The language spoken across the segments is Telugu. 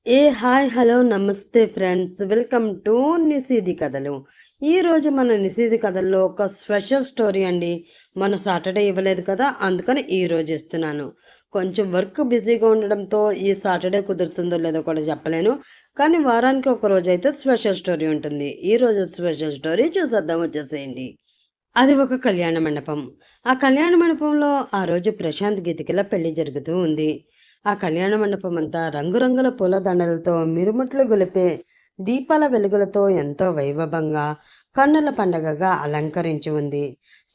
హాయ్ హలో నమస్తే ఫ్రెండ్స్, వెల్కమ్ టు నిషిది కథలు. ఈరోజు మన నిషిది కథల్లో ఒక స్పెషల్ స్టోరీ అండి. మన సాటర్డే ఇవ్వలేదు కదా, అందుకని ఈరోజు ఇస్తున్నాను. కొంచెం వర్క్ బిజీగా ఉండడంతో ఈ సాటర్డే కుదురుతుందో లేదో కూడా చెప్పలేను, కానీ వారానికి ఒక రోజు అయితే స్పెషల్ స్టోరీ ఉంటుంది. ఈరోజు స్పెషల్ స్టోరీ చూసేద్దాం, వచ్చేసేయండి. అది ఒక కళ్యాణ మండపం. ఆ కళ్యాణ మండపంలో ఆ రోజు ప్రశాంత్ గీతికల పెళ్లి జరుగుతూ ఉంది. ఆ కళ్యాణ మండపం అంతా రంగురంగుల పూలదండలతో మిరుముట్లు గొలిపే దీపాల వెలుగులతో ఎంతో వైభవంగా, కన్నుల పండగగా అలంకరించి ఉంది.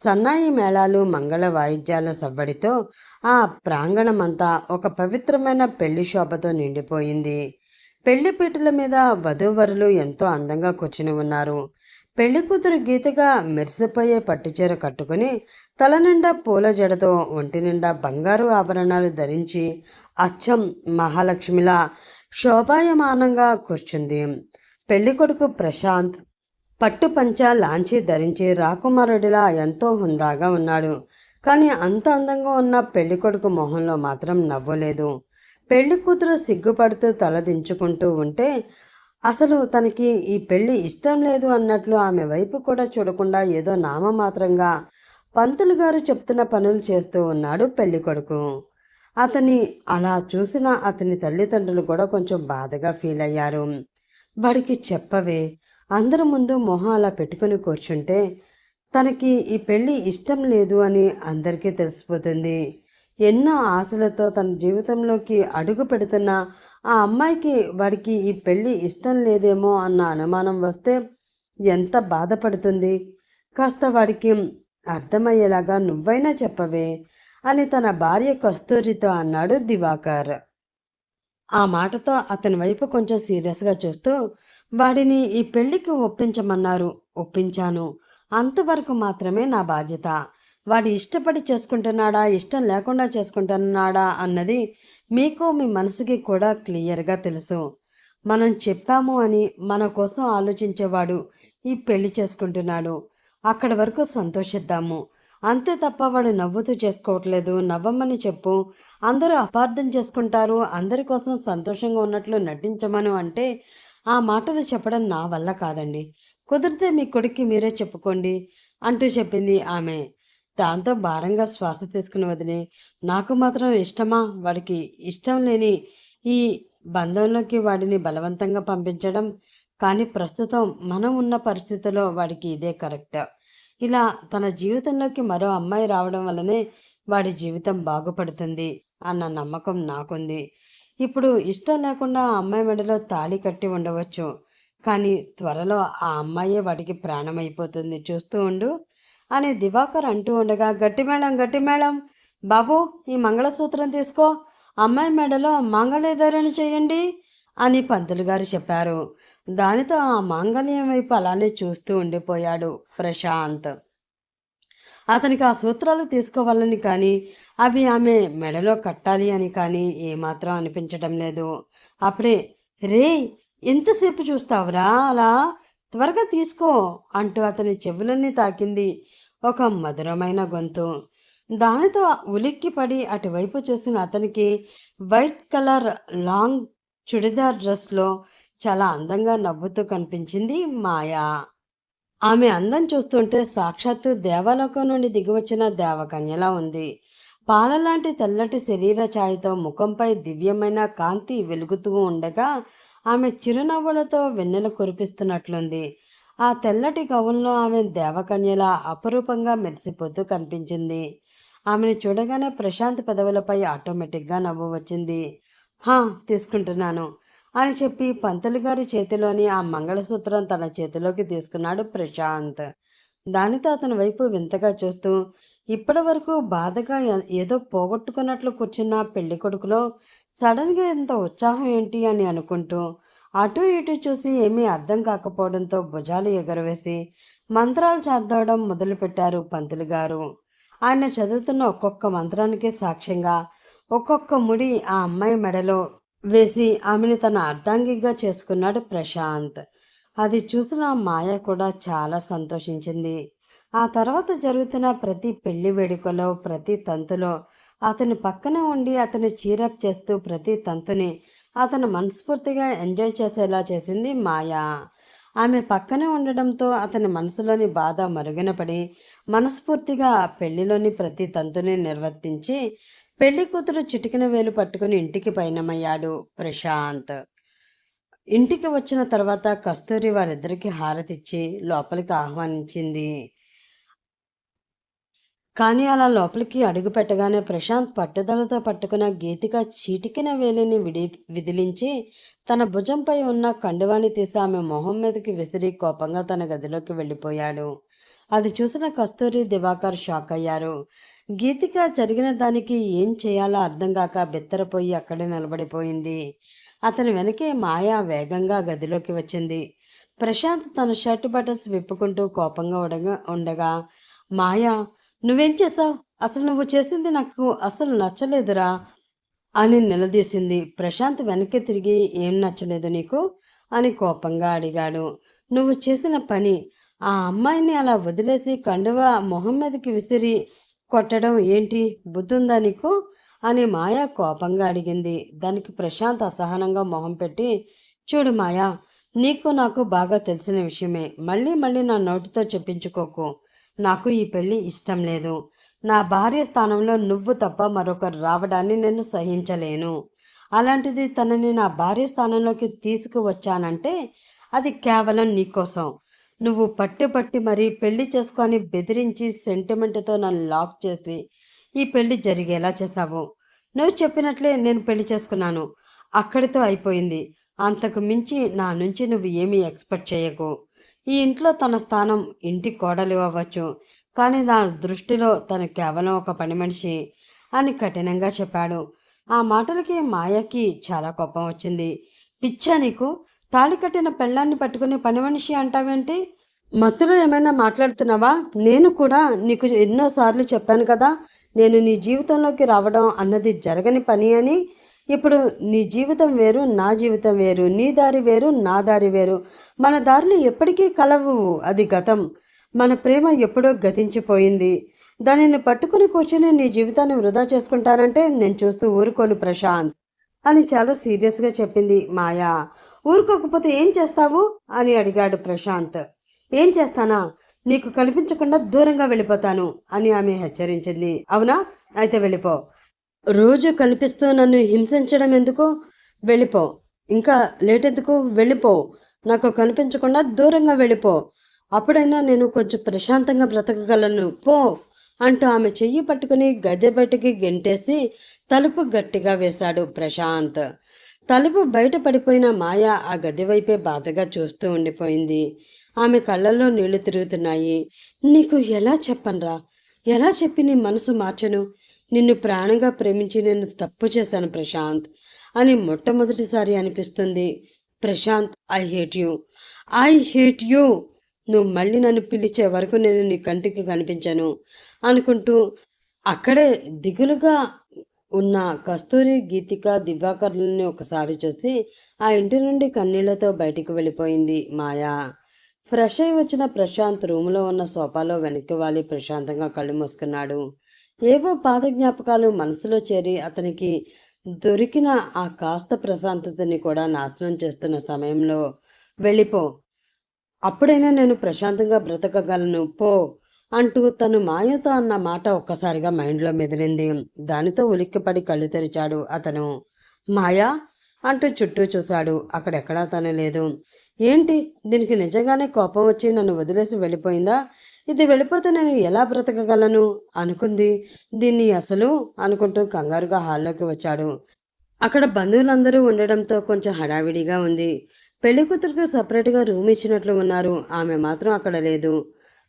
సన్నాయి మేళాలు, మంగళ వాయిద్యాల సవ్వడితో ఆ ప్రాంగణమంతా ఒక పవిత్రమైన పెళ్లి శోభతో నిండిపోయింది. పెళ్లి పీటల మీద వధూవరులు ఎంతో అందంగా కూర్చుని ఉన్నారు. పెళ్లి కూతురు గీతగా మెరిసిపోయే పట్టుచీర కట్టుకుని, తల నిండా పూల జడతో, ఒంటి నిండా బంగారు ఆభరణాలు ధరించి అచ్చం మహాలక్ష్మిలా శోభాయమానంగా కూర్చుంది. పెళ్లి కొడుకు ప్రశాంత్ పట్టు పంచ లాంచి ధరించి రాకుమారుడిలా ఎంతో హుందాగా ఉన్నాడు. కానీ అంత అందంగా ఉన్న పెళ్లి కొడుకు మొహంలో మాత్రం నవ్వులేదు. పెళ్లి కూతురు సిగ్గుపడుతూ తల దించుకుంటూ ఉంటే, అసలు తనకి ఈ పెళ్లి ఇష్టం లేదు అన్నట్లు ఆమె వైపు కూడా చూడకుండా ఏదో నామమాత్రంగా పంతులు గారు చెప్తున్న పనులు చేస్తూ ఉన్నాడు పెళ్లి కొడుకు. అతని అలా చూసిన అతని తల్లిదండ్రులు కూడా కొంచెం బాధగా ఫీల్ అయ్యారు. వాడికి చెప్పవే, అందరి ముందు మొహం అలా పెట్టుకుని కూర్చుంటే తనకి ఈ పెళ్ళి ఇష్టం లేదు అని అందరికీ తెలిసిపోతుంది. ఎన్నో ఆశలతో తన జీవితంలోకి అడుగు పెడుతున్న ఆ అమ్మాయికి వాడికి ఈ పెళ్ళి ఇష్టం లేదేమో అన్న అనుమానం వస్తే ఎంత బాధపడుతుంది. కాస్త వాడికి అర్థమయ్యేలాగా నువ్వైనా చెప్పవే అని తన భార్య కస్తూరితో అన్నాడు దివాకర్. ఆ మాటతో అతని వైపు కొంచెం సీరియస్గా చూస్తూ, వాడిని ఈ పెళ్లికి ఒప్పించమన్నారు, ఒప్పించాను. అంతవరకు మాత్రమే నా బాధ్యత. వాడు ఇష్టపడి చేసుకుంటున్నాడా, ఇష్టం లేకుండా చేసుకుంటున్నాడా అన్నది మీకు మీ మనసుకి కూడా క్లియర్గా తెలుసు. మనం చెప్పాము అని మన కోసం ఆలోచించేవాడు ఈ పెళ్లి చేసుకుంటున్నాడు. అక్కడి వరకు సంతోషిద్దాము. అంతే తప్ప వాడు నవ్వుతూ చేసుకోవట్లేదు, నవ్వమని చెప్పు. అందరూ అపార్థం చేసుకుంటారు, అందరి కోసం సంతోషంగా ఉన్నట్లు నటించమను అంటే ఆ మాటలు చెప్పడం నా వల్ల కాదండి. కుదిరితే మీ కొడుక్కి మీరే చెప్పుకోండి అంటూ చెప్పింది ఆమె. దాంతో భారంగా శ్వాస తీసుకుని వదిలి, నాకు మాత్రం ఇష్టమా, వాడికి ఇష్టం లేని ఈ బంధంలోకి వాడిని బలవంతంగా పంపించడం? కానీ ప్రస్తుతం మనం ఉన్న పరిస్థితిలో వాడికి ఇదే కరెక్ట్. ఇలా తన జీవితంలోకి మరో అమ్మాయి రావడం వల్లనే వాడి జీవితం బాగుపడుతుంది అన్న నమ్మకం నాకుంది. ఇప్పుడు ఇష్టం లేకుండా ఆ అమ్మాయి మెడలో తాళి కట్టి ఉండవచ్చు, కానీ త్వరలో ఆ అమ్మాయే వాడికి ప్రాణమైపోతుంది, చూస్తూ ఉండు అని దివాకర్ అంటూ ఉండగా, గట్టిమేళం గట్టిమేళం, బాబు ఈ మంగళసూత్రం తీసుకో, అమ్మాయి మెడలో మాంగళ్యధారణ చేయండి అని పంతులు గారు చెప్పారు. దానితో ఆ మాంగళ్యం వైపు అలానే చూస్తూ ఉండిపోయాడు ప్రశాంత్. అతనికి ఆ సూత్రాలు తీసుకోవాలని కానీ, అవి ఆమె మెడలో కట్టాలి అని కానీ ఏమాత్రం అనిపించడం లేదు. అప్పుడే, రే, ఎంతసేపు చూస్తావురా అలా, త్వరగా తీసుకో అంటూ అతని చెవులన్నీ తాకింది ఒక మధురమైన గొంతు. దానితో ఉలిక్కిపడి అటువైపు చూసిన అతనికి వైట్ కలర్ లాంగ్ చుడిదార్ డ్రెస్లో చాలా అందంగా నవ్వుతూ కనిపించింది మాయా. ఆమె అందం చూస్తుంటే సాక్షాత్తు దేవలోకం నుండి దిగివచ్చిన దేవకన్యలా ఉంది. పాలలాంటి తెల్లటి శరీర ఛాయతో ముఖంపై దివ్యమైన కాంతి వెలుగుతూ ఉండగా, ఆమె చిరునవ్వులతో వెన్నెల కురిపిస్తున్నట్లుంది. ఆ తెల్లటి గౌన్లో ఆమె దేవకన్యలా అపురూపంగా మెరిసిపోతూ కనిపించింది. ఆమెను చూడగానే ప్రశాంత్ పెదవులపై ఆటోమేటిక్గా నవ్వు వచ్చింది. హా, తీసుకుంటున్నాను అని చెప్పి పంతులు గారి చేతిలోని ఆ మంగళసూత్రం తన చేతిలోకి తీసుకున్నాడు ప్రశాంత్. దానితో అతని వైపు వింతగా చూస్తూ, ఇప్పటి వరకు బాధగా ఏదో పోగొట్టుకున్నట్లు కూర్చున్న పెళ్లి కొడుకులో సడన్గా ఎంత ఉత్సాహం ఏంటి అని అనుకుంటూ, అటు ఇటు చూసి ఏమీ అర్థం కాకపోవడంతో భుజాలు ఎగరవేసి మంత్రాలు చదవడం మొదలుపెట్టారు పంతులు గారు. ఆయన చదువుతున్న ఒక్కొక్క మంత్రానికి సాక్ష్యంగా ఒక్కొక్క ముడి ఆ అమ్మాయి మెడలో వేసి ఆమెను తన అర్ధాంగిగా చేసుకున్నాడు ప్రశాంత్. అది చూసిన మాయ కూడా చాలా సంతోషించింది. ఆ తర్వాత జరుగుతున్న ప్రతి పెళ్లి వేడుకలో, ప్రతి తంతులో అతని పక్కన ఉండి అతని చీరప్ చేస్తూ ప్రతి తంతుని అతను మనస్ఫూర్తిగా ఎంజాయ్ చేసేలా చేసింది మాయా. ఆమె పక్కనే ఉండడంతో అతని మనసులోని బాధ మరుగున పడి మనస్ఫూర్తిగా పెళ్లిలోని ప్రతి తంతుని నిర్వర్తించి పెళ్లి కూతురు చిటికిన వేలు పట్టుకుని ఇంటికి పయనమయ్యాడు ప్రశాంత్. ఇంటికి వచ్చిన తర్వాత కస్తూరి వారిద్దరికి హారతిచ్చి లోపలికి ఆహ్వానించింది. కానీ అలా లోపలికి అడుగు పెట్టగానే ప్రశాంత్ పట్టుదలతో పట్టుకున్న గీతిక చీటికిన వేలిని విదిలించి తన భుజంపై ఉన్న కండువాని తీసి ఆమె మొహం మీదకి విసిరి కోపంగా తన గదిలోకి వెళ్ళిపోయాడు. అది చూసిన కస్తూరి దివాకర్ షాక్ అయ్యారు. గీతిక జరిగిన దానికి ఏం చేయాలో అర్థం కాక బిత్తరపోయి అక్కడే నిలబడిపోయింది. అతని వెనకే మాయా వేగంగా గదిలోకి వచ్చింది. ప్రశాంత్ తన షర్ట్ బటన్స్ విప్పుకుంటూ కోపంగా ఉండగా మాయా, నువ్వేం చేసావు? అసలు నువ్వు చేసింది నాకు అసలు నచ్చలేదురా అని నిలదీసింది. ప్రశాంత్ వెనక్కి తిరిగి ఏం నచ్చలేదు నీకు అని కోపంగా అడిగాడు. నువ్వు చేసిన పని, ఆ అమ్మాయిని అలా వదిలేసి కండువా మొహం మీదకి విసిరి కొట్టడం ఏంటి? బుద్ధుందా నీకు అని మాయా కోపంగా అడిగింది. దానికి ప్రశాంత్ అసహనంగా మొహం పెట్టి, చూడు మాయా, నీకు నాకు బాగా తెలిసిన విషయమే. మళ్ళీ మళ్ళీ నా నోటితో చెప్పించుకోకు. నాకు ఈ పెళ్ళి ఇష్టం లేదు. నా భార్య స్థానంలో నువ్వు తప్ప మరొకరు రావడాన్ని నేను సహించలేను. అలాంటిది తనని నా భార్య స్థానంలోకి తీసుకువచ్చానంటే అది కేవలం నీకోసం. నువ్వు పట్టి మరీ పెళ్లి చేసుకొని బెదిరించి సెంటిమెంట్తో నన్ను లాక్ చేసి ఈ పెళ్లి జరిగేలా చేశావు. నువ్వు చెప్పినట్లే నేను పెళ్లి చేసుకున్నాను. అక్కడితో అయిపోయింది. అంతకు మించి నా నుంచి నువ్వు ఏమీ ఎక్స్పెక్ట్ చేయకు. ఈ ఇంట్లో తన స్థానం ఇంటి కోడలు అవ్వచ్చు, కానీ నా దృష్టిలో తను కేవలం ఒక పని మనిషి అని కఠినంగా చెప్పాడు. ఆ మాటలకి మాయకి చాలా కోపం వచ్చింది. పిచ్చా నీకు? తాళి కట్టిన పెళ్ళాన్ని పట్టుకుని పని మనిషి అంటావేంటి? మత్తులో ఏమైనా మాట్లాడుతున్నావా? నేను కూడా నీకు ఎన్నోసార్లు చెప్పాను కదా, నేను నీ జీవితంలోకి రావడం అన్నది జరగని పని అని. ఇప్పుడు నీ జీవితం వేరు, నా జీవితం వేరు. నీ దారి వేరు, నా దారి వేరు. మన దారులు ఎప్పటికీ కలవు. అది గతం. మన ప్రేమ ఎప్పుడో గతించిపోయింది. దానిని పట్టుకుని కూర్చుని నీ జీవితాన్ని వృధా చేసుకుంటానంటే నేను చూస్తూ ఊరుకోను ప్రశాంత్ అని చాలా సీరియస్గా చెప్పింది మాయా. ఊరుకోకపోతే ఏం చేస్తావు అని అడిగాడు ప్రశాంత్. ఏం చేస్తానా? నీకు కనిపించకుండా దూరంగా వెళ్ళిపోతాను అని ఆమె హెచ్చరించింది. అవునా? అయితే వెళ్ళిపో. రోజు కనిపిస్తూ నన్ను హింసించడం ఎందుకు? వెళ్ళిపో. ఇంకా లేట్ ఎందుకు? వెళ్ళిపో. నాకు కనిపించకుండా దూరంగా వెళ్ళిపో. అప్పుడైనా నేను కొంచెం ప్రశాంతంగా బ్రతకగలను. పో అంటూ ఆమె చెయ్యి పట్టుకుని గద్దె బయటికి గెంటేసి తలుపు గట్టిగా వేశాడు ప్రశాంత్. తలుపు బయట పడిపోయిన మాయ ఆ గది వైపే బాధగా చూస్తూ ఉండిపోయింది. ఆమె కళ్ళల్లో నీళ్లు తిరుగుతున్నాయి. నీకు ఎలా చెప్పనురా? ఎలా చెప్పి నీ మనసు మార్చను? నిన్ను ప్రాణంగా ప్రేమించి నేను తప్పు చేశాను ప్రశాంత్ అని మొట్టమొదటిసారి అనిపిస్తుంది. Prashant, I hate you. I hate you. నువ్వు మళ్ళీ నన్ను పిలిచే వరకు నేను నీ కంటికి కనిపించాను అనుకుంటూ అక్కడే దిగులుగా ఉన్న కస్తూరి, గీతిక, దివాకర్లని ఒకసారి చూసి ఆ ఇంటి నుండి కన్నీళ్లతో బయటికి వెళ్ళిపోయింది మాయా. ఫ్రెష్ అయి వచ్చిన ప్రశాంత్ రూములో ఉన్న సోఫాలో వెనక్కి వాలి ప్రశాంతంగా కళ్ళు మూసుకున్నాడు. ఏవో పాత జ్ఞాపకాలు మనసులో చేరి అతనికి దొరికిన ఆ కాస్త ప్రశాంతతని కూడా నాశనం చేస్తున్న సమయంలో వెళ్ళిపో, అప్పుడైనా నేను ప్రశాంతంగా బ్రతకగలను, పో అంటూ తను మాయతో అన్న మాట ఒక్కసారిగా మైండ్లో మెదిలింది. దానితో ఉలిక్కిపడి కళ్ళు తెరిచాడు అతను. మాయా అంటూ చుట్టూ చూశాడు. అక్కడెక్కడా తను లేదు. ఏంటి, దీనికి నిజంగానే కోపం వచ్చి నన్ను వదిలేసి వెళ్ళిపోయిందా? ఇది వెళ్ళిపోతే నేను ఎలా బ్రతకగలను అనుకుంది. దీన్ని అసలు అనుకుంటూ కంగారుగా హాల్లోకి వచ్చాడు. అక్కడ బంధువులందరూ ఉండడంతో కొంచెం హడావిడిగా ఉంది. పెళ్లి కూతురికి సపరేట్గా రూమ్ ఇచ్చినట్లు ఉన్నారు. ఆమె మాత్రం అక్కడ లేదు.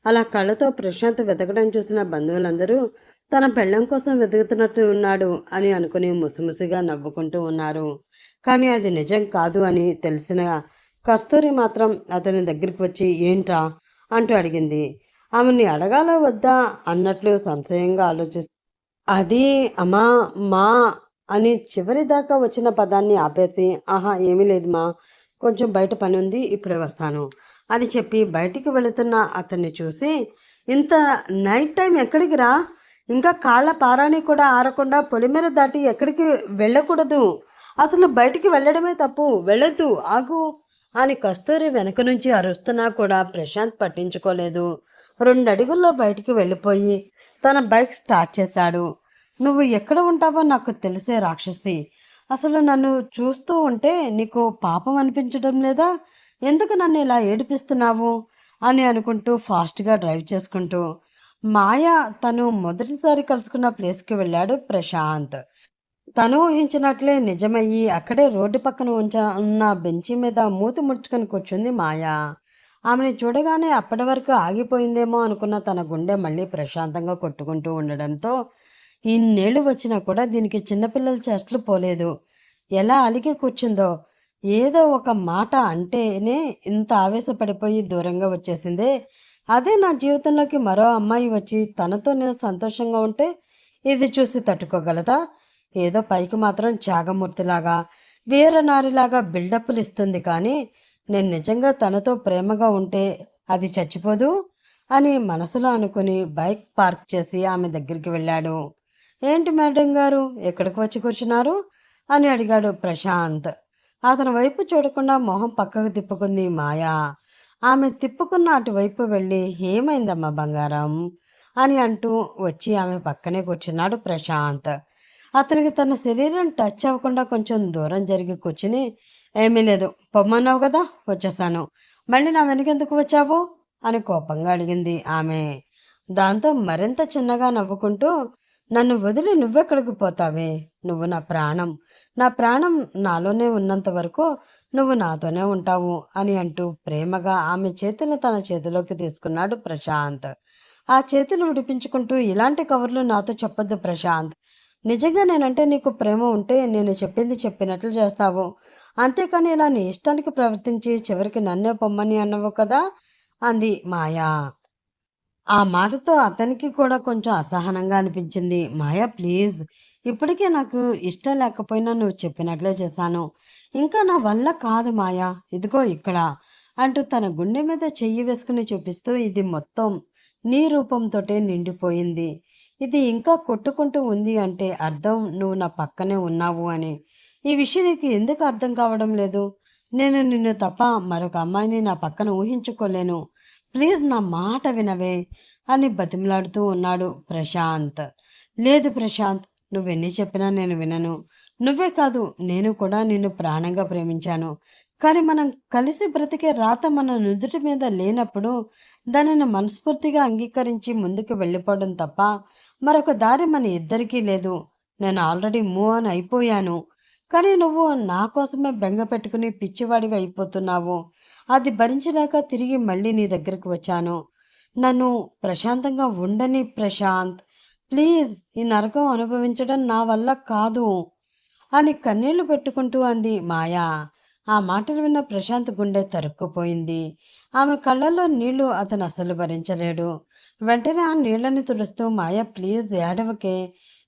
అలా కళ్ళతో ప్రశాంత్ వెతకడం చూసిన బంధువులందరూ తన పెళ్ళం కోసం వెతుకుతున్నట్టు ఉన్నాడు అని అనుకుని ముసిముసిగా నవ్వుకుంటూ ఉన్నారు. కానీ అది నిజం కాదు అని తెలిసిన కస్తూరి మాత్రం అతని దగ్గరికి వచ్చి ఏంట్రా అంటూ అడిగింది. ఆమెని అడగాలో వద్దా అన్నట్లు సంశయంగా అది అమ్మా మా అని చివరి దాకా వచ్చిన పదాన్ని ఆపేసి, ఆహా ఏమీ లేదు మా, కొంచెం బయట పని ఉంది, ఇప్పుడే వస్తాను అని చెప్పి బయటికి వెళుతున్న అతన్ని చూసి, ఇంత నైట్ టైం ఎక్కడికి రా? ఇంకా కాళ్ళ పారాణి కూడా ఆరకుండా పొలిమేర దాటి ఎక్కడికి వెళ్ళకూడదు అసలు బయటికి వెళ్ళడమే తప్పు, వెళ్ళొద్దు, ఆగు అని కస్తూరి వెనక నుంచి అరుస్తున్నా కూడా ప్రశాంత్ పట్టించుకోలేదు. 2 అడుగుల్లో బయటికి వెళ్ళిపోయి తన బైక్ స్టార్ట్ చేశాడు. నువ్వు ఎక్కడ ఉంటావో నాకు తెలిసే రాక్షసి. అసలు నన్ను చూస్తూ ఉంటే నీకు పాపం అనిపించడం లేదా? ఎందుకు నన్ను ఇలా ఏడిపిస్తున్నావు అని అనుకుంటూ ఫాస్ట్గా డ్రైవ్ చేసుకుంటూ మాయ తను మొదటిసారి కలుసుకున్న ప్లేస్కి వెళ్ళాడు ప్రశాంత్. తను ఊహించినట్లే నిజమయ్యి అక్కడే రోడ్డు పక్కన ఉన్న బెంచి మీద మూతి ముడుచుకొని కూర్చుంది మాయ. ఆమెని చూడగానే అప్పటి వరకు ఆగిపోయిందేమో అనుకున్న తన గుండె మళ్ళీ ప్రశాంతంగా కొట్టుకుంటూ ఉండడంతో ఇన్నేళ్ళు వచ్చినా కూడా దీనికి చిన్నపిల్లల చేష్టలు పోలేదు. ఎలా అలిగి కూర్చుందో, ఏదో ఒక మాట అంటేనే ఇంత ఆవేశపడిపోయి దూరంగా వచ్చేసిందే. అదే నా జీవితంలోకి మరో అమ్మాయి వచ్చి తనతో నేను సంతోషంగా ఉంటే ఇది చూసి తట్టుకోగలదా? ఏదో పైకి మాత్రం త్యాగమూర్తిలాగా వీరనారిలాగా బిల్డప్లు ఇస్తుంది, కానీ నేను నిజంగా తనతో ప్రేమగా ఉంటే అది చచ్చిపోదు అని మనసులో అనుకుని బైక్ పార్క్ చేసి ఆమె దగ్గరికి వెళ్ళాడు. ఏంటి మేడం గారు ఎక్కడికి వచ్చి కూర్చున్నారు అని అడిగాడు ప్రశాంత్. అతని వైపు చూడకుండా మొహం పక్కకు తిప్పుకుంది మాయా. ఆమె తిప్పుకున్న అటువైపు వెళ్ళి ఏమైందమ్మా బంగారం అని అంటూ వచ్చి ఆమె పక్కనే కూర్చున్నాడు ప్రశాంత్. అతనికి తన శరీరం టచ్ అవ్వకుండా కొంచెం దూరం జరిగి కూర్చుని, ఏమీ లేదు, పొమ్మన్నావు కదా, వచ్చేసాను. మళ్ళీ నా వెనకెందుకు వచ్చావు అని కోపంగా అడిగింది ఆమె. దాంతో మరింత చిన్నగా నవ్వుకుంటూ, నన్ను వదిలి నువ్వెక్కడికి పోతావే? నువ్వు నా ప్రాణం. నా ప్రాణం నాలోనే ఉన్నంత వరకు నువ్వు నాతోనే ఉంటావు అని అంటూ ప్రేమగా ఆమె చేతిని తన చేతిలోకి తీసుకున్నాడు ప్రశాంత్. ఆ చేతిని విడిపించుకుంటూ, ఇలాంటి కవర్లు నాతో చెప్పొద్దు ప్రశాంత్. నిజంగా నేనంటే నీకు ప్రేమ ఉంటే నేను చెప్పింది చెప్పినట్లు చేస్తావు. అంతేకాని ఇలా నీ ఇష్టానికి ప్రవర్తించి చివరికి నన్నే పొమ్మని అన్నవు కదా అంది మాయా. ఆ మాటతో అతనికి కూడా కొంచెం అసహనంగా అనిపించింది. మాయా ప్లీజ్, ఇప్పటికే నాకు ఇష్టం లేకపోయినా నువ్వు చెప్పినట్లే చేశాను. ఇంకా నా వల్ల కాదు మాయా, ఇదిగో ఇక్కడ అంటూ తన గుండె మీద చెయ్యి వేసుకుని చూపిస్తూ, ఇది మొత్తం నీ రూపంతోటే నిండిపోయింది. ఇది ఇంకా కొట్టుకుంటూ ఉంది అంటే అర్థం నువ్వు నా పక్కనే ఉన్నావు అని. ఈ విషయం నీకు ఎందుకు అర్థం కావడం లేదు? నేను నిన్ను తప్ప మరొక అమ్మాయిని నా పక్కన ఊహించుకోలేను. ప్లీజ్ నా మాట వినవే అని బతిమలాడుతూ ఉన్నాడు ప్రశాంత్. లేదు ప్రశాంత్, నువ్వెన్ని చెప్పినా నేను వినను. నువ్వే కాదు, నేను కూడా నిన్ను ప్రాణంగా ప్రేమించాను. కానీ మనం కలిసి బ్రతికే రాత మన నుదుటి మీద లేనప్పుడు దానిని మనస్ఫూర్తిగా అంగీకరించి ముందుకు వెళ్ళిపోవడం తప్ప మరొక దారి మన ఇద్దరికీ లేదు. నేను ఆల్రెడీ మూవ్ ఆన్ అయిపోయాను. కానీ నువ్వు నా కోసమే బెంగ పెట్టుకుని పిచ్చివాడివి అయిపోతున్నావు. అది భరించలేక తిరిగి మళ్ళీ నీ దగ్గరకు వచ్చాను. నన్ను ప్రశాంతంగా ఉండని ప్రశాంత్. ప్లీజ్, ఈ నరకం అనుభవించడం నా వల్ల కాదు అని కన్నీళ్లు పెట్టుకుంటూ అంది మాయా. ఆ మాటలు విన్న ప్రశాంత్ గుండె తరుక్కుపోయింది. ఆమె కళ్ళల్లో నీళ్లు అతను అసలు భరించలేడు. వెంటనే ఆ నీళ్లని తుడుస్తూ, మాయా ప్లీజ్ ఏడవకే,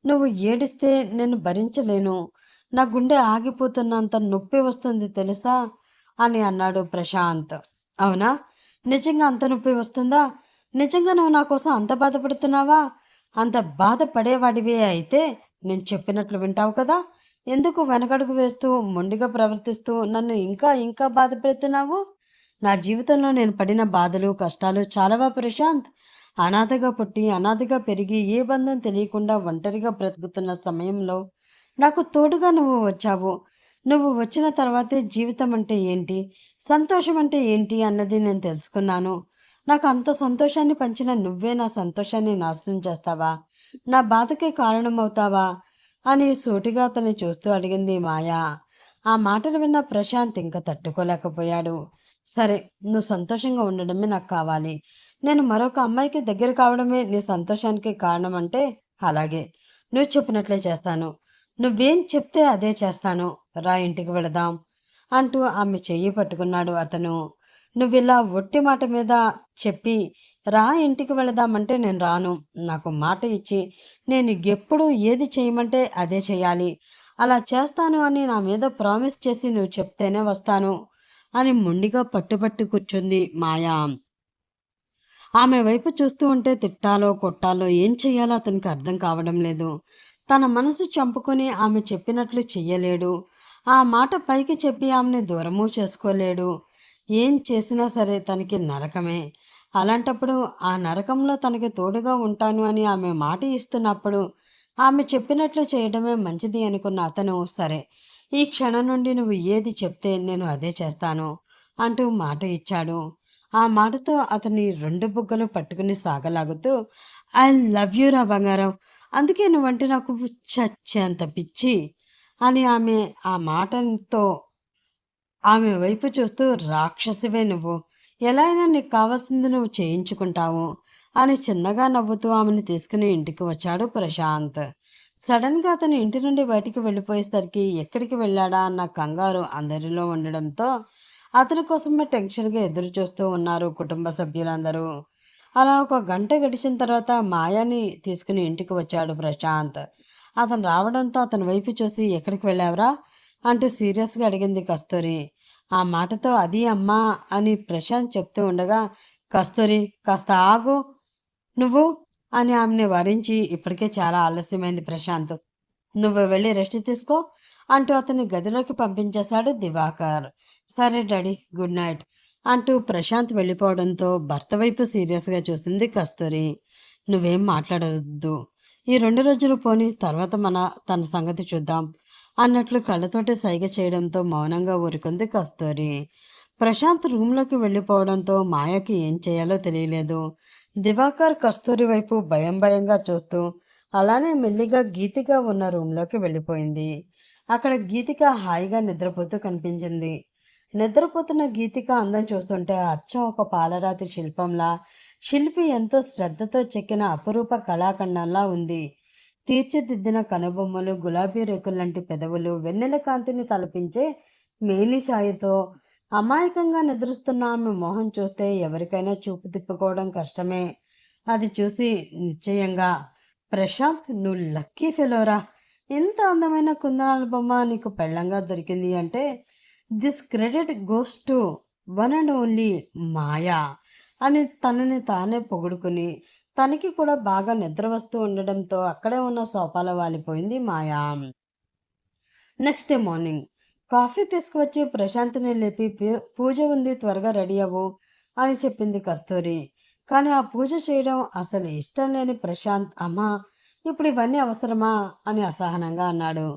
నువ్వు ఏడిస్తే నేను భరించలేను. నా గుండె ఆగిపోతున్నంత నొప్పి వస్తుంది తెలుసా అని అన్నాడు ప్రశాంత్. అవునా? నిజంగా అంత నొప్పి వస్తుందా? నిజంగా నువ్వు నా కోసం అంత బాధపడుతున్నావా? అంత బాధపడేవాడివే అయితే నేను చెప్పినట్లు వింటావు కదా. ఎందుకు వెనకడుగు వేస్తూ మొండిగా ప్రవర్తిస్తూ నన్ను ఇంకా ఇంకా బాధ పెడుతున్నావు? నా జీవితంలో నేను పడిన బాధలు కష్టాలు చాలావా ప్రశాంత్? అనాథగా పుట్టి అనాథగా పెరిగి ఏ బంధం తెలియకుండా ఒంటరిగా బ్రతుకుతున్న సమయంలో నాకు తోడుగా నువ్వు వచ్చావు. నువ్వు వచ్చిన తర్వాతే జీవితం అంటే ఏంటి, సంతోషం అంటే ఏంటి అన్నది నేను తెలుసుకున్నాను. నాకు అంత సంతోషాన్ని పంచిన నువ్వే నా సంతోషాన్ని నాశనం చేస్తావా? నా బాధకే కారణమవుతావా అని సూటిగా అతన్ని చూస్తూ అడిగింది మాయా. ఆ మాటలు విన్న ప్రశాంత్ ఇంకా తట్టుకోలేకపోయాడు. సరే, నువ్వు సంతోషంగా ఉండడమే నాకు కావాలి. నేను మరొక అమ్మాయికి దగ్గర కావడమే నీ సంతోషానికి కారణం అంటే అలాగే, నువ్వు చెప్పినట్లే చేస్తాను. నువ్వేం చెప్తే అదే చేస్తాను. రా, ఇంటికి వెళదాం అంటూ ఆమె చెయ్యి పట్టుకున్నాడు అతను. నువ్విలా ఒట్టి మాట మీద చెప్పి రా ఇంటికి వెళదామంటే నేను రాను. నాకు మాట ఇచ్చి నేను ఎప్పుడు ఏది చేయమంటే అదే చేయాలి. అలా చేస్తాను అని నా మీద ప్రామిస్ చేసి నువ్వు చెప్తేనే వస్తాను అని మొండిగా పట్టుబట్టి కూర్చుంది మాయా. ఆమె వైపు చూస్తూ ఉంటే తిట్టాలో కొట్టాలో ఏం చెయ్యాలో అతనికి అర్థం కావడం లేదు. తన మనసు చంపుకొని ఆమె చెప్పినట్లు చెయ్యలేడు. ఆ మాట పైకి చెప్పి ఆమెని దూరము చేసుకోలేడు. ఏం చేసినా సరే తనకి నరకమే. అలాంటప్పుడు ఆ నరకంలో తనకి తోడుగా ఉంటాను అని ఆమె మాట ఇస్తున్నప్పుడు ఆమె చెప్పినట్లు చేయడమే మంచిది అనుకున్న అతను, సరే ఈ క్షణం నుండి నువ్వు ఏది చెప్తే నేను అదే చేస్తాను అంటూ మాట ఇచ్చాడు. ఆ మాటతో అతని రెండు బుగ్గలు పట్టుకుని సాగలాగుతూ, ఐ లవ్ యూ రా బంగారం, అందుకే నువ్వంటే నాకు చచ్చేంత పిచ్చి అని ఆ మాటతో ఆమె వైపు చూస్తూ, రాక్షసివే నువ్వు, ఎలా అయినా నీకు కావాల్సింది నువ్వు చేయించుకుంటావు అని చిన్నగా నవ్వుతూ ఆమెను తీసుకుని ఇంటికి వచ్చాడు ప్రశాంత్. సడన్గా అతను ఇంటి నుండి బయటికి వెళ్ళిపోయేసరికి ఎక్కడికి వెళ్ళాడా అన్న కంగారు అందరిలో ఉండడంతో అతని కోసమే టెన్షన్గా ఎదురు చూస్తూ ఉన్నారు కుటుంబ సభ్యులందరూ. అలా ఒక గంట గడిచిన తర్వాత మాయాని తీసుకుని ఇంటికి వచ్చాడు ప్రశాంత్. అతను రావడంతో అతని వైపు చూసి, ఎక్కడికి వెళ్ళావురా అంటూ సీరియస్గా అడిగింది కస్తూరి. ఆ మాటతో అది అమ్మా అని ప్రశాంత్ చెప్తూ ఉండగా, కస్తూరి కాస్త ఆగు నువ్వు అని ఆమెని వరించి, ఇప్పటికే చాలా ఆలస్యమైంది ప్రశాంత్, నువ్వు వెళ్ళి రెస్ట్ తీసుకో అంటూ అతన్ని గదిలోకి పంపించేశాడు దివాకర్. సరే డాడీ, గుడ్ నైట్ అంటూ ప్రశాంత్ వెళ్ళిపోవడంతో భర్త వైపు సీరియస్గా చూసింది కస్తూరి. నువ్వేం మాట్లాడవద్దు, ఈ 2 రోజులు పోని తర్వాత తన సంగతి చూద్దాం అన్నట్లు కళ్ళతోటి సైగ చేయడంతో మౌనంగా ఊరుకుంది కస్తూరి. ప్రశాంత్ రూమ్లోకి వెళ్ళిపోవడంతో మాయకి ఏం చేయాలో తెలియలేదు. దివాకర్ కస్తూరి వైపు భయం భయంగా చూస్తూ అలానే మెల్లిగా గీతిక ఉన్న రూమ్లోకి వెళ్ళిపోయింది. అక్కడ గీతిక హాయిగా నిద్రపోతూ కనిపించింది. నిద్రపోతున్న గీతిక అందం చూస్తుంటే అచ్చం ఒక పాలరాతి శిల్పంలా, శిల్పి ఎంతో శ్రద్ధతో చెక్కిన అపురూప కళాఖండంలా ఉంది. తీర్చిదిద్దిన కనుబొమ్మలు, గులాబీ రేకుల్లాంటి పెదవులు, వెన్నెల కాంతిని తలపించే మేలి ఛాయతో అమాయకంగా నిద్రిస్తున్న ఆమె మొహం చూస్తే ఎవరికైనా చూపు తిప్పుకోవడం కష్టమే. అది చూసి నిశ్చయంగా, ప్రశాంత్ నువ్వు లక్కీ ఫెలోరా, ఇంత అందమైన కుందనాల బొమ్మ నీకు పెళ్ళంగా దొరికింది అంటే this credit goes to one and only Maya అని తనని తానే పొగుడుకుని, తనకి కూడా బాగా నిద్ర వస్తూ ఉండడంతో అక్కడే ఉన్న సోఫాలో వాలిపోయింది మాయా. నెక్స్ట్ డే మార్నింగ్ కాఫీ తీసుకువచ్చి ప్రశాంత్ని లేపి, పూజ ఉంది త్వరగా రెడీ అవ్వు అని చెప్పింది కస్తూరి. కానీ ఆ పూజ చేయడం అసలు ఇష్టం లేని ప్రశాంత్, అమ్మా ఇప్పుడు ఇవన్నీ అవసరమా అని అసహనంగా అన్నాడు.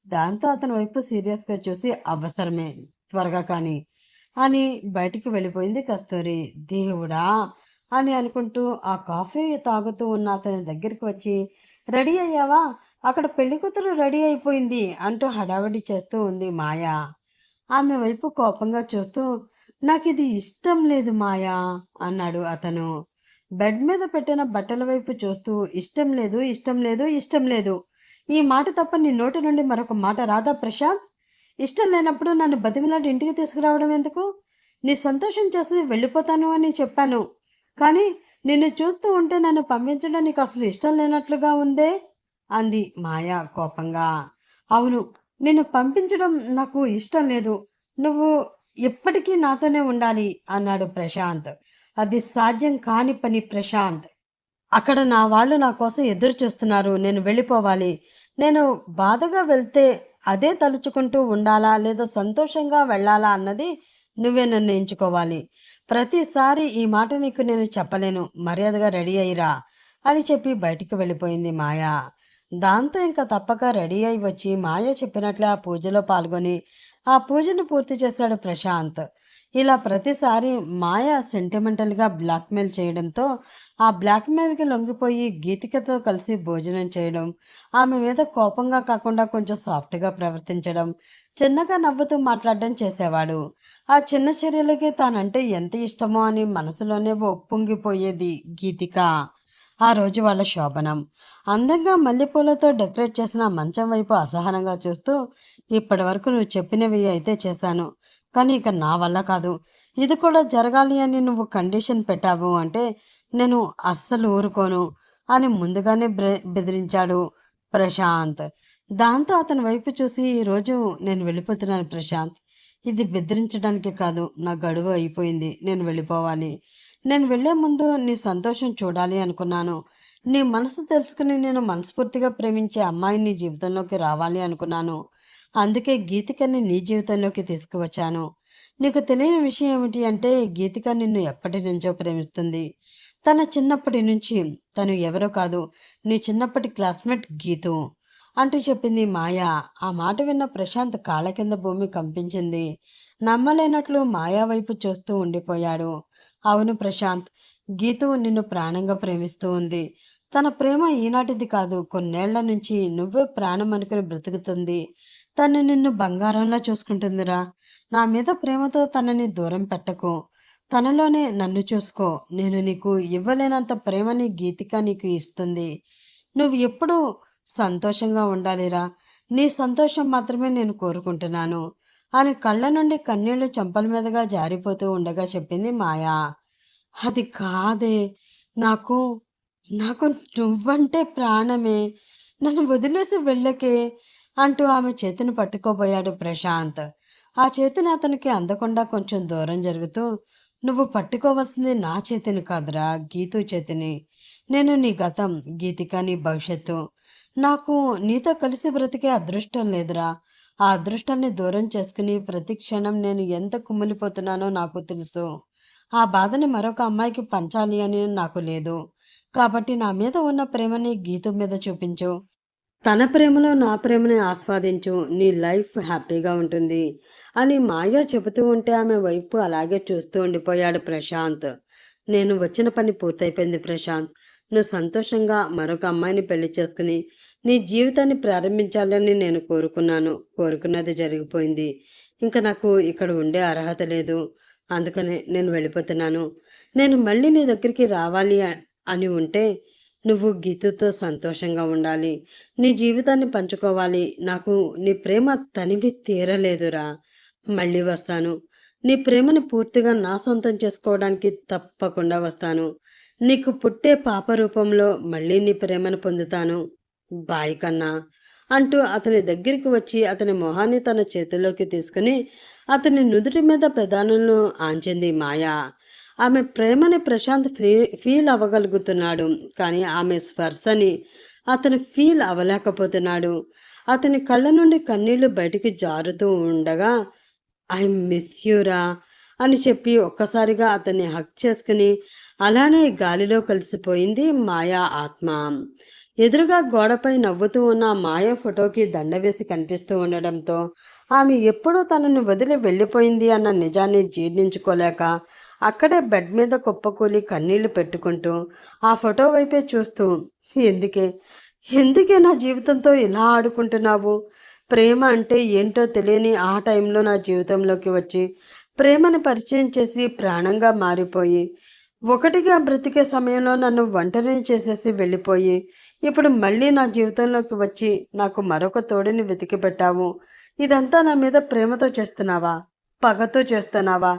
దాంతో అతని వైపు సీరియస్గా చూసి, అవసరమే, త్వరగా కానీ అని బయటికి వెళ్ళిపోయింది కస్తూరి. దేవుడా అని అనుకుంటూ ఆ కాఫీ తాగుతూ ఉన్న అతని దగ్గరికి వచ్చి, రెడీ అయ్యావా, అక్కడ పెళ్లి కూతురు రెడీ అయిపోయింది అంటూ హడావిడి చేస్తూ ఉంది మాయా. ఆమె వైపు కోపంగా చూస్తూ, నాకు ఇది ఇష్టం లేదు మాయా అన్నాడు అతను. బెడ్ మీద పెట్టిన బట్టల వైపు చూస్తూ, ఇష్టం లేదు, ఇష్టం లేదు, ఇష్టం లేదు, ఈ మాట తప్ప నీ నోటి నుండి మరొక మాట రాదా ప్రశాంత్? ఇష్టం లేనప్పుడు నన్ను బతిమిలాడి ఇంటికి తీసుకురావడం ఎందుకు? నీ సంతోషం చేసి వెళ్ళిపోతాను అని చెప్పాను, కానీ నిన్ను చూస్తూ ఉంటే నన్ను పంపించడం నీకు అసలు ఇష్టం లేనట్లుగా ఉందే అంది మాయా కోపంగా. అవును, నిన్ను పంపించడం నాకు ఇష్టం లేదు, నువ్వు ఎప్పటికీ నాతోనే ఉండాలి అన్నాడు ప్రశాంత్. అది సాధ్యం కాని పని ప్రశాంత్. అక్కడ నా వాళ్ళు నా కోసం ఎదురు చూస్తున్నారు, నేను వెళ్ళిపోవాలి. నేను బాధగా వెళ్తే అదే తలుచుకుంటూ ఉండాలా లేదా సంతోషంగా వెళ్ళాలా అన్నది నువ్వే నిర్ణయించుకోవాలి. ప్రతిసారి ఈ మాట నీకు నేను చెప్పలేను, మర్యాదగా రెడీ అయ్యిరా అని చెప్పి బయటికి వెళ్ళిపోయింది మాయా. దాంతో ఇంకా తప్పక రెడీ అయి వచ్చి మాయ చెప్పినట్లే ఆ పూజలో పాల్గొని ఆ పూజను పూర్తి చేశాడు ప్రశాంత్. ఇలా ప్రతిసారి మాయ సెంటిమెంటల్గా బ్లాక్మెయిల్ చేయడంతో ఆ బ్లాక్మెయిల్కి లొంగిపోయి గీతికతో కలిసి భోజనం చేయడం, ఆమె మీద కోపంగా కాకుండా కొంచెం సాఫ్ట్గా ప్రవర్తించడం, చిన్నగా నవ్వుతూ మాట్లాడడం చేసేవాడు. ఆ చిన్న చర్యలకి తానంటే ఎంత ఇష్టమో అని మనసులోనే ఒప్పొంగిపోయేది గీతిక. ఆ రోజు వాళ్ళ శోభనం అందంగా మల్లెపూలతో డెకరేట్ చేసిన మంచం వైపు అసహనంగా చూస్తూ, ఇప్పటి వరకు నువ్వు చెప్పినవి అయితే చేశాను, కానీ ఇక నా వల్ల కాదు, ఇది కూడా జరగాలి అని నువ్వు కండిషన్ పెట్టావు అంటే నేను అస్సలు ఊరుకోను అని ముందుగానే బెదిరించాడు ప్రశాంత్. దాంతో అతని వైపు చూసి, ఈరోజు నేను వెళ్ళిపోతున్నాను ప్రశాంత్, ఇది బెదిరించడానికి కాదు, నా గడువు అయిపోయింది, నేను వెళ్ళిపోవాలి. నేను వెళ్లే ముందు నీ సంతోషం చూడాలి అనుకున్నాను, నీ మనసు తెలుసుకుని నేను మనస్ఫూర్తిగా ప్రేమించే అమ్మాయి నీ జీవితంలోకి రావాలి అనుకున్నాను, అందుకే గీతికని నీ జీవితంలోకి తీసుకువచ్చాను. నీకు తెలియని విషయం ఏమిటి అంటే గీతిక నిన్ను ఎప్పటి నుంచో ప్రేమిస్తుంది. తన చిన్నప్పటి నుంచి. తను ఎవరో కాదు, నీ చిన్నప్పటి క్లాస్మేట్ గీతు అంటూ చెప్పింది మాయ. ఆ మాట విన్న ప్రశాంత్ కాళ్ళ కింద భూమి కంపించింది. నమ్మలేనట్లు మాయా వైపు చూస్తూ ఉండిపోయాడు. అవును ప్రశాంత్, గీతు నిన్ను ప్రాణంగా ప్రేమిస్తూ ఉంది. తన ప్రేమ ఈనాటిది కాదు, కొన్నేళ్ల నుంచి నువ్వే ప్రాణం అనుకుని బ్రతుకుతుంది. తను నిన్ను బంగారంలా చూసుకుంటుందిరా. నా మీద ప్రేమతో తనని దూరం పెట్టకు. తనలోనే నన్ను చూసుకో. నేను నీకు ఇవ్వలేనంత ప్రేమని గీతిక నీకు ఇస్తుంది. నువ్వు ఎప్పుడూ సంతోషంగా ఉండాలిరా. నీ సంతోషం మాత్రమే నేను కోరుకుంటున్నాను. ఆమె కళ్ళ నుండి కన్నీళ్లు చెంపల మీదుగా జారిపోతూ ఉండగా చెప్పింది మాయా. అది కాదే, నాకు నాకు నువ్వంటే ప్రాణమే. నన్ను వదిలేసి వెళ్ళకే అంటూ ఆమె చేతిని పట్టుకోబోయాడు ప్రశాంత్. ఆ చేతిని అతనికి అందకుండా కొంచెం దూరం జరుగుతూ, నువ్వు పట్టుకోవాల్సింది నా చేతిని కాదురా, గీతు చేతిని. నేను నీ గతం, గీతిక నీ భవిష్యత్తు. నాకు నీతో కలిసి బ్రతికే అదృష్టం లేదురా. ఆ అదృష్టాన్ని దూరం చేసుకుని ప్రతి క్షణం నేను ఎంత కుమిలిపోతున్నానో నాకు తెలుసు. ఆ బాధని మరొక అమ్మాయికి పంచాలి అని నాకు లేదు. కాబట్టి నా మీద ఉన్న ప్రేమని గీతు మీద చూపించు. తన ప్రేమలో నా ప్రేమని ఆస్వాదించు. నీ లైఫ్ హ్యాపీగా ఉంటుంది అని మాయ చెబుతూ ఉంటే ఆమె వైపు అలాగే చూస్తూ ఉండిపోయాడు ప్రశాంత్. నేను వచ్చిన పని పూర్తయిపోయింది ప్రశాంత్. నువ్వు సంతోషంగా మరొక అమ్మాయిని పెళ్లి చేసుకుని నీ జీవితాన్ని ప్రారంభించాలని నేను కోరుకున్నాను. కోరుకున్నది జరిగిపోయింది. ఇంకా నాకు ఇక్కడ ఉండే అర్హత లేదు. అందుకనే నేను వెళ్ళిపోతున్నాను. నేను మళ్ళీ నీ దగ్గరికి రావాలి అని ఉంటే నువ్వు గీతుతో సంతోషంగా ఉండాలి. నీ జీవితాన్ని పంచుకోవాలి. నాకు నీ ప్రేమ తనివి తీరలేదురా. మళ్ళీ వస్తాను. నీ ప్రేమని పూర్తిగా నా సొంతం చేసుకోవడానికి తప్పకుండా వస్తాను. నీకు పుట్టే పాప రూపంలో మళ్ళీ నీ ప్రేమను పొందుతాను. బాయ్ కన్నా అంటూ అతని దగ్గరికి వచ్చి అతని మొహాన్ని తన చేతిలోకి తీసుకుని అతని నుదుటి మీద పెదాలను ఆంచింది మాయా. ఆమె ప్రేమని ప్రశాంత్ ఫీల్ అవ్వగలుగుతున్నాడు. కానీ ఆమె స్పర్శని అతను ఫీల్ అవ్వలేకపోతున్నాడు. అతని కళ్ళ నుండి కన్నీళ్లు బయటికి జారుతూ ఉండగా ఐ మిస్ యూరా అని చెప్పి ఒక్కసారిగా అతన్ని హక్ చేసుకుని అలానే గాలిలో కలిసిపోయింది మాయా ఆత్మ. ఎదురుగా గోడపై నవ్వుతూ ఉన్న మాయ ఫోటోకి దండ వేసి కనిపిస్తూ ఉండడంతో ఆమె ఎప్పుడూ తనని వదిలి వెళ్ళిపోయింది అన్న నిజాన్ని జీర్ణించుకోలేక అక్కడే బెడ్ మీద కుప్పకూలి కన్నీళ్లు పెట్టుకుంటూ ఆ ఫోటో వైపే చూస్తూ, ఎందుకే ఎందుకే నా జీవితంతో ఇలా ఆడుకుంటున్నావు? ప్రేమ అంటే ఏంటో తెలియని ఆ టైంలో నా జీవితంలోకి వచ్చి ప్రేమని పరిచయం చేసి ప్రాణంగా మారిపోయి ఒకటిగా బ్రతికే సమయంలో నన్ను ఒంటరిని చేసేసి వెళ్ళిపోయి ఇప్పుడు మళ్ళీ నా జీవితంలోకి వచ్చి నాకు మరొక తోడిని వెతికి పెట్టావు. ఇదంతా నా మీద ప్రేమతో చేస్తున్నావా, పగతో చేస్తున్నావా?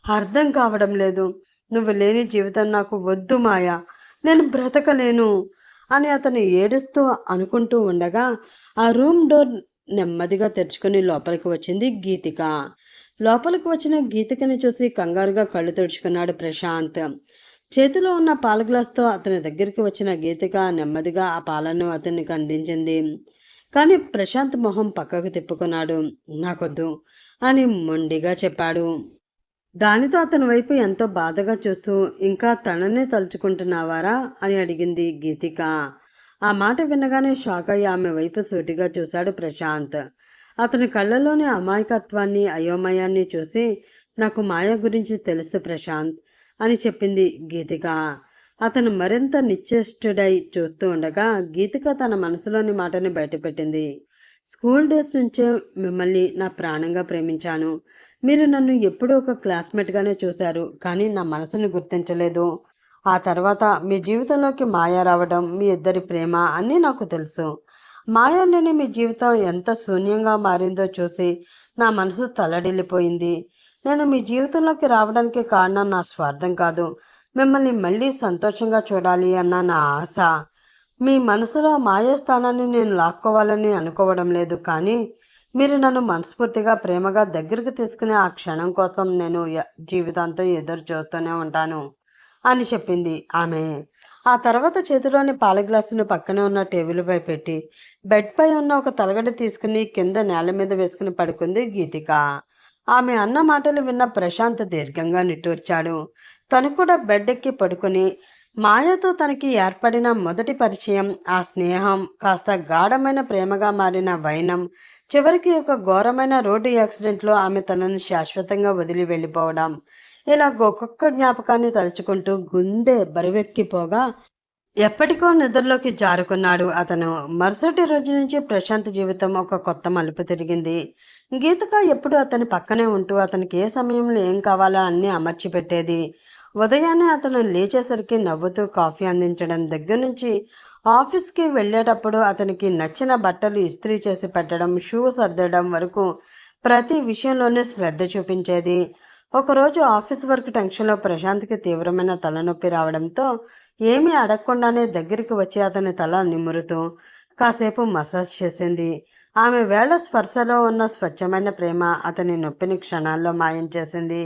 అర్థం కావడం లేదు. నువ్వు లేని జీవితం నాకు వద్దు మాయా, నేను బ్రతకలేను అని అతను ఏడుస్తూ అనుకుంటూ ఉండగా ఆ రూమ్ డోర్ నెమ్మదిగా తెరుచుకొని లోపలికి వచ్చింది గీతిక. లోపలికి వచ్చిన గీతికని చూసి కంగారుగా కళ్ళు తుడుచుకున్నాడు ప్రశాంత్. చేతిలో ఉన్న పాల గ్లాస్తో అతని దగ్గరికి వచ్చిన గీతిక నెమ్మదిగా ఆ పాలను అతనికి అందించింది. కానీ ప్రశాంత్ మొహం పక్కకు తిప్పుకున్నాడు. నాకొద్దు అని మొండిగా చెప్పాడు. దానితో అతని వైపు ఎంతో బాధగా చూస్తూ ఇంకా తననే తలుచుకుంటున్నావారా అని అడిగింది గీతిక. ఆ మాట వినగానే షాక్ అయ్యి ఆమె వైపు సూటిగా చూశాడు ప్రశాంత్. అతని కళ్ళలోని అమాయకత్వాన్ని అయోమయాన్ని చూసి నాకు మాయ గురించి తెలుసు ప్రశాంత్ అని చెప్పింది గీతిక. అతను మరింత నిశ్చేష్టుడై చూస్తూ ఉండగా గీతిక తన మనసులోని మాటని బయటపెట్టింది. స్కూల్ డేస్ నుంచే మిమ్మల్ని నా ప్రాణంగా ప్రేమించాను. మీరు నన్ను ఎప్పుడూ ఒక క్లాస్మేట్గానే చూశారు, కానీ నా మనసుని గుర్తించలేదు. ఆ తర్వాత మీ జీవితంలోకి మాయ రావడం, మీ ఇద్దరి ప్రేమ అన్నీ నాకు తెలుసు. మాయ లేని మీ జీవితం ఎంత శూన్యంగా మారిందో చూసి నా మనసు తల్లడిల్లిపోయింది. నేను మీ జీవితంలోకి రావడానికి కారణం నా స్వార్థం కాదు, మిమ్మల్ని మళ్ళీ సంతోషంగా చూడాలి అన్న నా ఆశ. మీ మనసులో మాయ స్థానాన్ని నేను లాక్కోవాలని అనుకోవడం లేదు, కానీ మీరు నన్ను మనస్ఫూర్తిగా ప్రేమగా దగ్గరికి తీసుకునే ఆ క్షణం కోసం నేను జీవితాంతం ఎదురు చూస్తూనే ఉంటాను అని చెప్పింది ఆమె. ఆ తర్వాత చేతిలోని పాల గ్లాసును పక్కనే ఉన్న టేబుల్పై పెట్టి బెడ్పై ఉన్న ఒక తలగడ తీసుకుని కింద నేల మీద వేసుకుని పడుకుంది గీతిక. ఆమె అన్న మాటలు విన్న ప్రశాంత్ దీర్ఘంగా నిట్టూర్చాడు. తను కూడా బెడ్ ఎక్కి పడుకొని మాయతో తనకి ఏర్పడిన మొదటి పరిచయం, ఆ స్నేహం కాస్త గాఢమైన ప్రేమగా మారిన వైనం, చివరికి ఒక ఘోరమైన రోడ్డు యాక్సిడెంట్లో ఆమె తనను శాశ్వతంగా వదిలి వెళ్ళిపోవడం, ఇలా ఒక్కొక్క జ్ఞాపకాన్ని తలుచుకుంటూ గుండె బరువెక్కిపోగా ఎప్పటికో నిద్రలోకి జారుకున్నాడు అతను. మరుసటి రోజు నుంచి ప్రశాంత్ జీవితం ఒక కొత్త మలుపు తిరిగింది. గీతిక ఎప్పుడు అతని పక్కనే ఉంటూ అతనికి ఏ సమయంలో ఏం కావాలో అన్నీ అమర్చి పెట్టేది. ఉదయాన్నే అతను లేచేసరికి నవ్వుతూ కాఫీ అందించడం దగ్గర నుంచి ఆఫీస్కి వెళ్ళేటప్పుడు అతనికి నచ్చిన బట్టలు ఇస్త్రీ చేసి పెట్టడం, షూ సర్దడం వరకు ప్రతి విషయంలోనూ శ్రద్ధ చూపించేది. ఒకరోజు ఆఫీస్ వర్క్ టెన్షన్లో ప్రశాంత్కి తీవ్రమైన తలనొప్పి రావడంతో ఏమీ అడగకుండానే దగ్గరికి వచ్చి అతని తల నిమురుతూ కాసేపు మసాజ్ చేసింది. ఆమె వేళ స్పర్శలో ఉన్న స్వచ్ఛమైన ప్రేమ అతని నొప్పిని క్షణాల్లో మాయం చేసింది.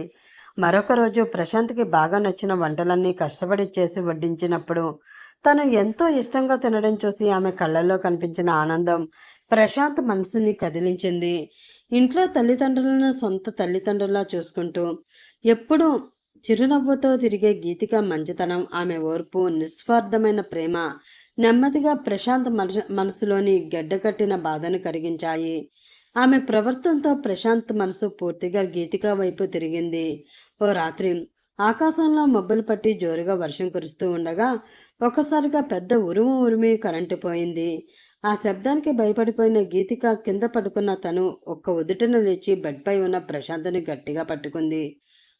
మరొక రోజు ప్రశాంత్కి బాగా నచ్చిన వంటలన్నీ కష్టపడి చేసి వడ్డించినప్పుడు తను ఎంతో ఇష్టంగా తినడం చూసి ఆమె కళ్ళల్లో కనిపించిన ఆనందం ప్రశాంత్ మనసుని కదిలించింది. ఇంట్లో తల్లిదండ్రులను సొంత తల్లిదండ్రులా చూసుకుంటూ ఎప్పుడూ చిరునవ్వుతో తిరిగే గీతిక మంచితనం, ఆమె ఓర్పు, నిస్వార్థమైన ప్రేమ నెమ్మదిగా ప్రశాంత్ మనసులోని గడ్డకట్టిన బాధను కరిగించాయి. ఆమె ప్రవర్తనతో ప్రశాంత్ మనసు పూర్తిగా గీతిక వైపు తిరిగింది. ఓ రాత్రి ఆకాశంలో మబ్బులు పట్టి జోరుగా వర్షం కురుస్తూ ఉండగా ఒక్కసారిగా పెద్ద ఉరుము ఉరిమి కరెంటు పోయింది. ఆ శబ్దానికి భయపడిపోయిన గీతిక కింద పడుకున్న తను ఒక్క ఉదుటన లేచి బెడ్పై ఉన్న ప్రశాంత్ని గట్టిగా పట్టుకుంది.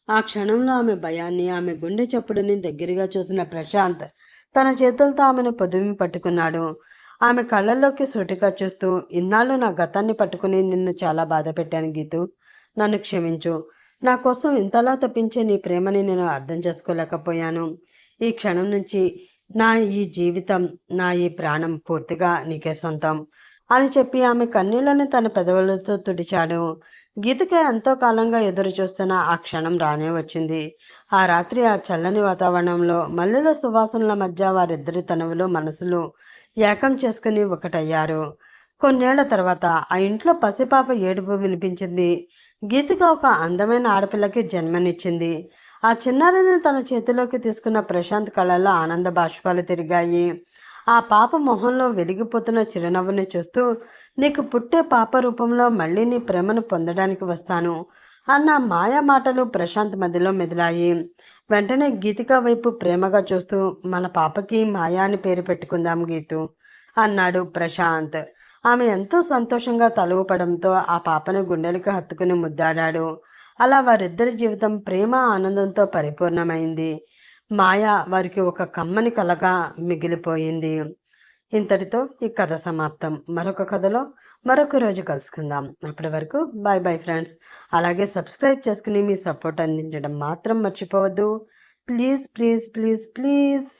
ఆ క్షణంలో ఆమె భయాన్ని, ఆమె గుండె చప్పుడుని దగ్గరగా చూసిన ప్రశాంత్ తన చేతులతో ఆమెను పొదిమి పట్టుకున్నాడు. ఆమె కళ్ళల్లోకి సూటిగా చూస్తూ, ఇన్నాళ్ళు నా గతాన్ని పట్టుకుని నిన్ను చాలా బాధ పెట్టాను గీతు. నన్ను క్షమించు. నా కోసం ఇంతలా తప్పించే నీ ప్రేమని నేను అర్థం చేసుకోలేకపోయాను. ఈ క్షణం నుంచి నా ఈ జీవితం, నా ఈ ప్రాణం పూర్తిగా నీకే సొంతం అని చెప్పి ఆమె కన్నీళ్లని తన పెదవులతో తుడిచాడు. గీతిక ఎంతో కాలంగా ఎదురు చూస్తున్న ఆ క్షణం రానే వచ్చింది. ఆ రాత్రి ఆ చల్లని వాతావరణంలో మల్లెల సువాసనల మధ్య వారిద్దరి తనువులు మనసులు ఏకం చేసుకుని ఒకటయ్యారు. కొన్నేళ్ల తర్వాత ఆ ఇంట్లో పసిపాప ఏడుపు వినిపించింది. గీతిక ఒక అందమైన ఆడపిల్లకి జన్మనిచ్చింది. ఆ చిన్నారిని తన చేతిలోకి తీసుకున్న ప్రశాంత్ కళ్ళల్లో ఆనంద బాష్పాలు తిరిగాయి. ఆ పాప మొహంలో వెలిగిపోతున్న చిరునవ్వుని చూస్తూ, నీకు పుట్టే పాప రూపంలో మళ్ళీ నీ ప్రేమను పొందడానికి వస్తాను అన్న మాయా మాటలు ప్రశాంత్ మధ్యలో మెదిలాయి. వెంటనే గీతిక వైపు ప్రేమగా చూస్తూ, మన పాపకి మాయా అని పేరు పెట్టుకుందాం గీతు అన్నాడు ప్రశాంత్. ఆమె ఎంతో సంతోషంగా తల ఊపడంతో ఆ పాపను గుండెలకు హత్తుకుని ముద్దాడాడు. అలా వారిద్దరి జీవితం ప్రేమ ఆనందంతో పరిపూర్ణమైంది. మాయ వారికి ఒక కమ్మని కలగా మిగిలిపోయింది. ఇంతటితో ఈ కథ సమాప్తం. మరొక కథలో మరొక రోజు కలుసుకుందాం. అప్పటి వరకు బాయ్ బాయ్ ఫ్రెండ్స్. అలాగే సబ్స్క్రైబ్ చేసుకుని మీ సపోర్ట్ అందించడం మాత్రం మర్చిపోవద్దు. Please please please please.